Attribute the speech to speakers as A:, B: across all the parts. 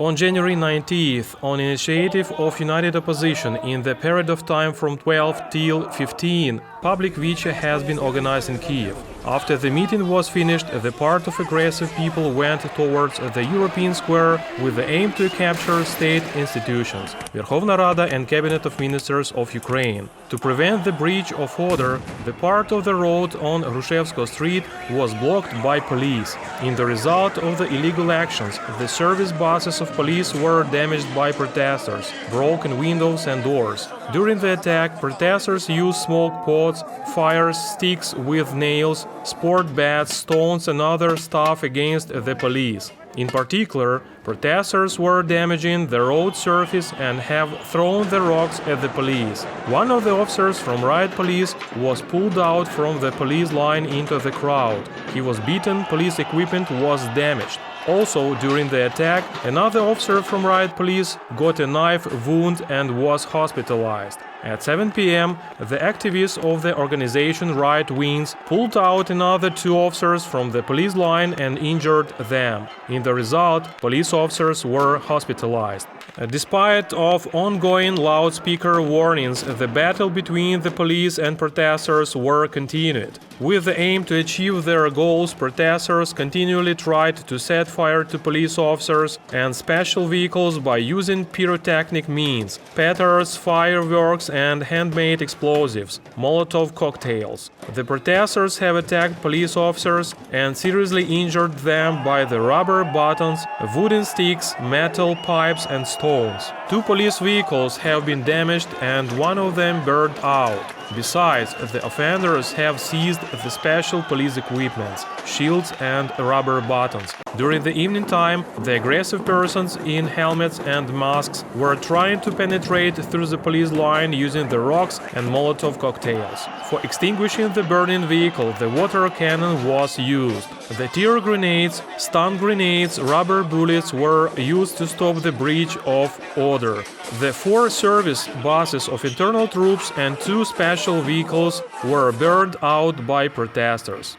A: On January 19th, on initiative of United Opposition, in the period of time from 12 till 15, Public Veche has been organized in Kyiv. After the meeting was finished, the part of aggressive people went towards the European Square with the aim to capture state institutions, Verkhovna Rada and Cabinet of Ministers of Ukraine. To prevent the breach of order, the part of the road on Hrushevskogo Street was blocked by police. In the result of the illegal actions, the service buses of police were damaged by protesters, broken windows and doors. During the attack, protesters used smoke pots, fire sticks with nails, sport bats, stones and other stuff against the police. In particular, protesters were damaging the road surface and have thrown the rocks at the police. One of the officers from riot police was pulled out from the police line into the crowd. He was beaten, police equipment was damaged. Also, during the attack, another officer from riot police got a knife wound and was hospitalized. At 7 p.m., the activists of the organization Riot Wings pulled out another 2 officers from the police line and injured them. In the result, police officers were hospitalized. Despite of ongoing loudspeaker warnings, the battle between the police and protesters were continued. With the aim to achieve their goals, protesters continually tried to set fire to police officers and special vehicles by using pyrotechnic means, petards, fireworks and handmade explosives, Molotov cocktails. The protesters have attacked police officers and seriously injured them by the rubber buttons, wooden sticks, metal pipes and stones. 2 police vehicles have been damaged and one of them burned out. Besides, the offenders have seized the special police equipment, shields and rubber buttons. During the evening time, the aggressive persons in helmets and masks were trying to penetrate through the police line using the rocks and Molotov cocktails. For extinguishing the burning vehicle, the water cannon was used. The tear grenades, stun grenades, rubber bullets were used to stop the breach of order. The 4 service buses of internal troops and 2 special vehicles were burned out by protesters.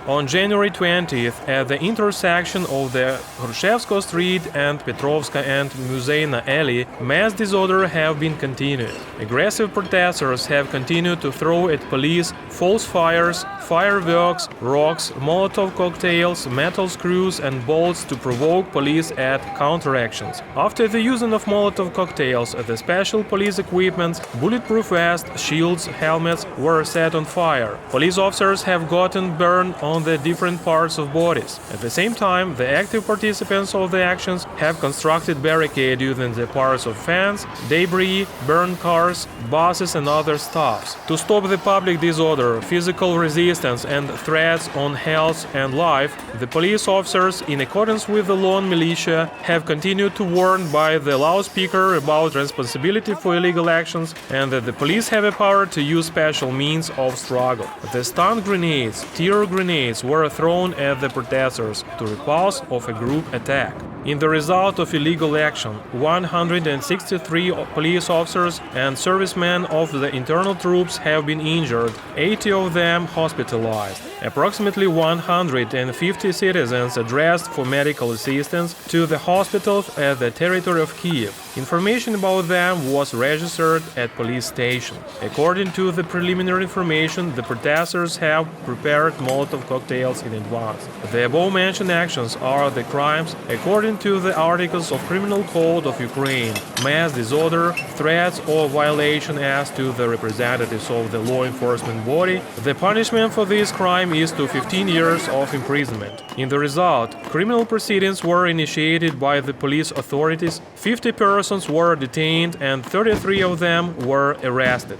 A: On January 20th, at the intersection of the Hrushevskogo Street and Petrovska and Muzeyna alley, mass disorder have been continued. Aggressive protesters have continued to throw at police false fires, fireworks, rocks, Molotov cocktails, metal screws and bolts to provoke police at counteractions. After the using of Molotov cocktails, the special police equipment, bulletproof vests, shields, helmets were set on fire. Police officers have gotten burned on the different parts of bodies. At the same time, the active participants of the actions have constructed barricades using the parts of fans, debris, burned cars, buses and other stuffs. To stop the public disorder, physical resistance and threats on health and life, the police officers, in accordance with the law on militia, have continued to warn by the loudspeaker about responsibility for illegal actions and that the police have a power to use special means of struggle. The stun grenades, tear grenades were thrown at the protesters to repulse of a group attack. In the result of illegal action, 163 police officers and servicemen of the internal troops have been injured, 80 of them hospitalized. Approximately 150 citizens addressed for medical assistance to the hospitals at the territory of Kyiv. Information about them was registered at police station. According to the preliminary information, the protesters have prepared Molotov cocktails in advance. The above-mentioned actions are the crimes according to the articles of Criminal Code of Ukraine, mass disorder, threats or violation as to the representatives of the law enforcement body. The punishment for this crime is to 15 years of imprisonment. In the result, criminal proceedings were initiated by the police authorities, 50 persons were detained and 33 of them were arrested.